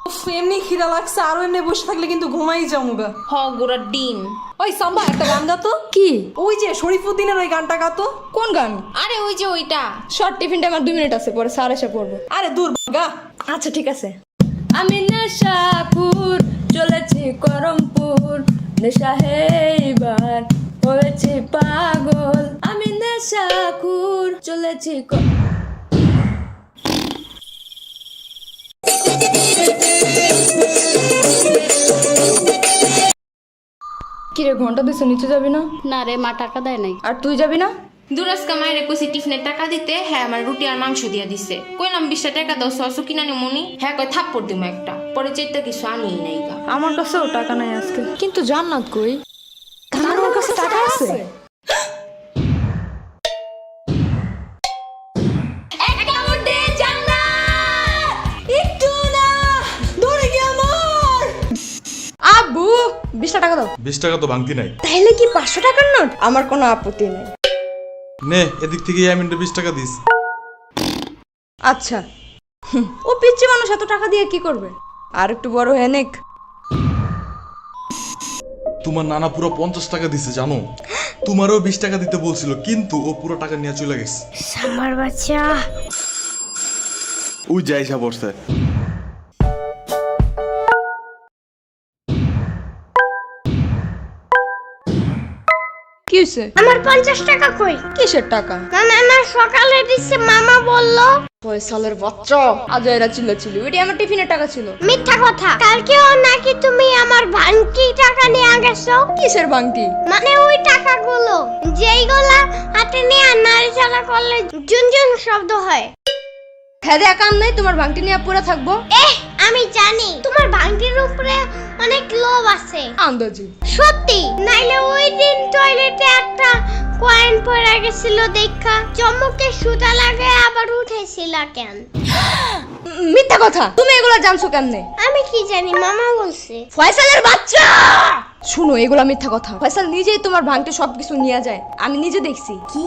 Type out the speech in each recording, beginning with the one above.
এমনি খিদা লাগছে, আরো এমনি বসে থাকলে কিন্তু ঘুমাই যামুগা। হ গোড়া ডিম। ওই সাম্বা একটা গান গাতো। কি? ওই যে শরীফুদ্দিনের ওই গানটা গাতো। কোন গান? আরে ওই যে ওইটা। শর্ট টিফিনটা আমার 2 মিনিট আছে, পরে স্যার এসে পড়বো। আরে দূর গা। আচ্ছা ঠিক আছে। আমি নেশাপুর চলেছি করমপুর, নেশা হেইবার হয়েছি পাগল। আমি নেশাপুর চলেছি কিরে ঘন্টা দিছে, নিচে যাবি না? না রে, মা টাকা দেয় নাই। আর তুই যাবি না? দুরাজকা মায়ের কইছি টিফিনের টাকা দিতে, হ্যাঁ আমার রুটি আর মাংস দিয়া দিছে। কইলাম 20 টাকা দাও সস কিনা নি মনি, হ্যাঁ কই থাপ্পড় দিমু একটা। পরে চেইতে কিছু আনিই নাই গা। আমার কাছেও টাকা নাই আজকে। কিন্তু জান্নাত কই? আমার কাছে টাকা আছে। আব্বু 20 টাকা দাও। 20 টাকা তো ভাঙতি নাই। তাহলে কি 500 টাকার নোট? আমার কোনো আপত্তি নাই। নে এদিক থেকে ইয়ামিনটা 20 টাকা দিস। আচ্ছা। ও পিচ্চি মানুষ, এত টাকা দিয়ে কি করবে? আর একটু বড় হয়ে নেক। তোমার নানা পুরো 50 টাকা দিছে জানো। তোমারও 20 টাকা দিতে বলছিল, কিন্তু ও পুরো টাকা নিয়ে চলে গেছে। আমার বাচ্চা ওই যাইসা বসছে। কি হইছে? আমার 50 টাকা কই? কিসের টাকা? না সকালে দিছে, মামা বললো। ফয়সালের বাচ্চা আজ এরা চিল্লাচিল্লি, ওইটা আমার টিফিনের টাকা ছিল। মিথ্যা কথা। কালকেও নাকি তুমি আমার ভাঙতি টাকা নিয়ে গেছো। কিসের বাংটি? মানে ওই টাকাগুলো যেইগুলা হাতে নিয়ে নাড়াচাড়া করলে জুনজুন শব্দ হয়। খেদে কাম নাই, তোমার বাংটি নিয়ে পুরো থাকবো। আমি জানি তোমার ভাঙতির উপরে অনেক লোভ আছে। আন্দাজি। সত্যি, নাইলে ওই দিন টয়লেটে একটা কয়েন পড়ে গেছিল দেখা চমকে সুতা লাগে আবার উঠেছিলা কেন? মিথ্যা কথা। তুমি এগুলা জানছো কেমনে? আমি কি জানি, মামা বলছে। ফয়সালের বাচ্চা শুনো, এগুলা মিথ্যা কথা। ফয়সাল নিজেই তোমার ভাঙতে সবকিছু নিয়ে যায়, আমি নিজে দেখছি। কি?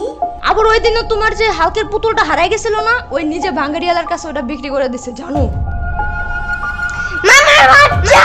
আবার ওই দিনও তোমার যে হালকের পুতুলটা হারাই গেছিল না, ওই নিজে ভাঙ্গারিয়ালার কাছে ওটা বিক্রি করে দিছে, জানো? মামার বাচ্চা